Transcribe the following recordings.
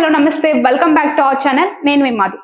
Hello నమస్తే, welcome back to our channel. నేను మీ Madhu.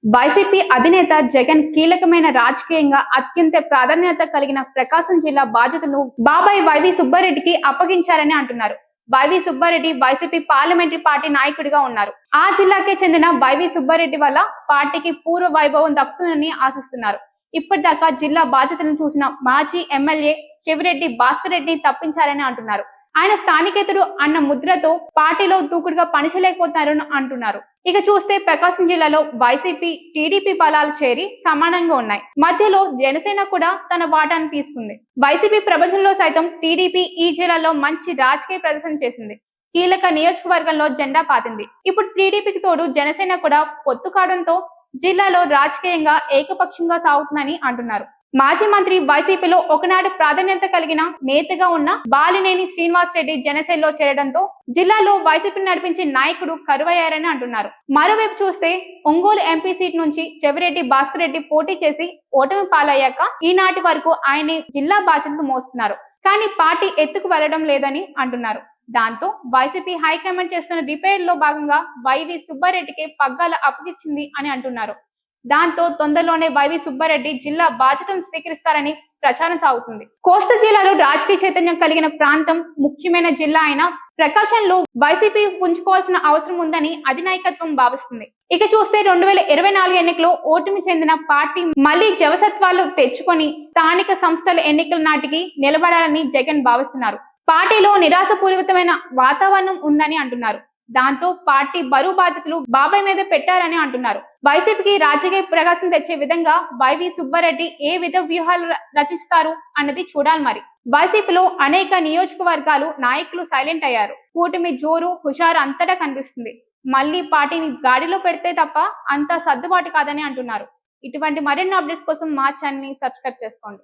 YCP అధినేత జగన్ కీలకమైన రాజకీయంగా అత్యంత ప్రాధాన్యత కలిగిన ప్రకాశం జిల్లా బాధ్యతను బాబాయ్ వైవి సుబ్బారెడ్డికి అప్పగించారని అంటున్నారు. YV Subbareddy YCP parliamentary party నాయకుడిగా ఉన్నారు. ఆ జిల్లాకే చెందిన వైవి సుబ్బారెడ్డి వల్ల పార్టీకి పూర్వ వైభవం దక్కుతుందని ఆశిస్తున్నారు. ఇప్పటిదాకా జిల్లా బాధ్యతలను చూసిన మాజీ ఎమ్మెల్యే చెవిరెడ్డి భాస్కర్ రెడ్డిని తప్పించారని అంటున్నారు. ఆయన స్థానికేతరుడు అన్న ముద్రతో పార్టీలో దూకుడుగా పనిచేయలేకపోతున్నారని అంటున్నారు. ఇక చూస్తే ప్రకాశం జిల్లాలో వైసీపీ టీడీపీ బలాలు చేరి సమానంగా ఉన్నాయి. మధ్యలో జనసేన కూడా తన వాటాను తీసుకుంది. వైసీపీ ప్రపంచంలో సైతం టీడీపీ ఈ జిల్లాలో మంచి రాజకీయ ప్రదర్శన చేసింది. కీలక నియోజకవర్గంలో జెండా పాతింది. ఇప్పుడు టీడీపీకి తోడు జనసేన కూడా పొత్తు కావడంతో జిల్లాలో రాజకీయంగా ఏకపక్షంగా సాగుతుందని అంటున్నారు. మాజీ మంత్రి వైసీపీలో ఒకనాడు ప్రాధాన్యత కలిగిన నేతగా ఉన్న బాలినేని శ్రీనివాస్ రెడ్డి జనసేనలో చేరడంతో జిల్లాలో వైసీపీ నడిపించే నాయకుడు కరువయ్యారని అంటున్నారు. మరోవైపు చూస్తే ఒంగోలు ఎంపీ సీట్ నుంచి చెవిరెడ్డి భాస్కర్ రెడ్డి పోటీ చేసి ఓటమి పాలయ్యాక ఈనాటి వరకు ఆయన జిల్లా బాధ్యతలు మోస్తున్నారు. కానీ పార్టీ ఎత్తుకు వెళ్లడం లేదని అంటున్నారు. దాంతో వైసీపీ హైకమాండ్ చేస్తున్న రిపేర్ లో భాగంగా వైవి సుబ్బారెడ్డికి పగ్గాలు అప్పగించింది అని అంటున్నారు. దాంతో తొందరలోనే వైవి సుబ్బారెడ్డి జిల్లా బాధ్యతను స్వీకరిస్తారని ప్రచారం సాగుతుంది. కోస్తా జిల్లాలో రాజకీయ చైతన్యం కలిగిన ప్రాంతం, ముఖ్యమైన జిల్లా అయిన ప్రకాశంలో వైసీపీ పుంజుకోవాల్సిన అవసరం ఉందని అధినాయకత్వం భావిస్తుంది. ఇక చూస్తే 2024 ఎన్నికల్లో ఓటమి చెందిన పార్టీ మళ్లీ జవసత్వాలు తెచ్చుకొని స్థానిక సంస్థల ఎన్నికల నాటికి నిలబడాలని జగన్ భావిస్తున్నారు. పార్టీలో నిరాశపూరితమైన వాతావరణం ఉందని అంటున్నారు. దాంతో పార్టీ బరువు బాధ్యతలు బాబాయ్ మీద పెట్టారని అంటున్నారు. వైసీపీకి రాజకీయ ప్రకాశం తెచ్చే విధంగా వైవి సుబ్బారెడ్డి ఏ విధ వ్యూహాలు రచిస్తారు అన్నది చూడాలి. మరి వైసీపీలో అనేక నియోజకవర్గాలు నాయకులు సైలెంట్ అయ్యారు. కూటమి జోరు హుషారు అంతటా కనిపిస్తుంది. మళ్ళీ పార్టీని గాడిలో పెడితే తప్ప అంత సర్దుబాటు కాదని అంటున్నారు. ఇటువంటి మరిన్ని అప్డేట్స్ కోసం మా ఛానల్ ని సబ్స్క్రైబ్ చేసుకోండి.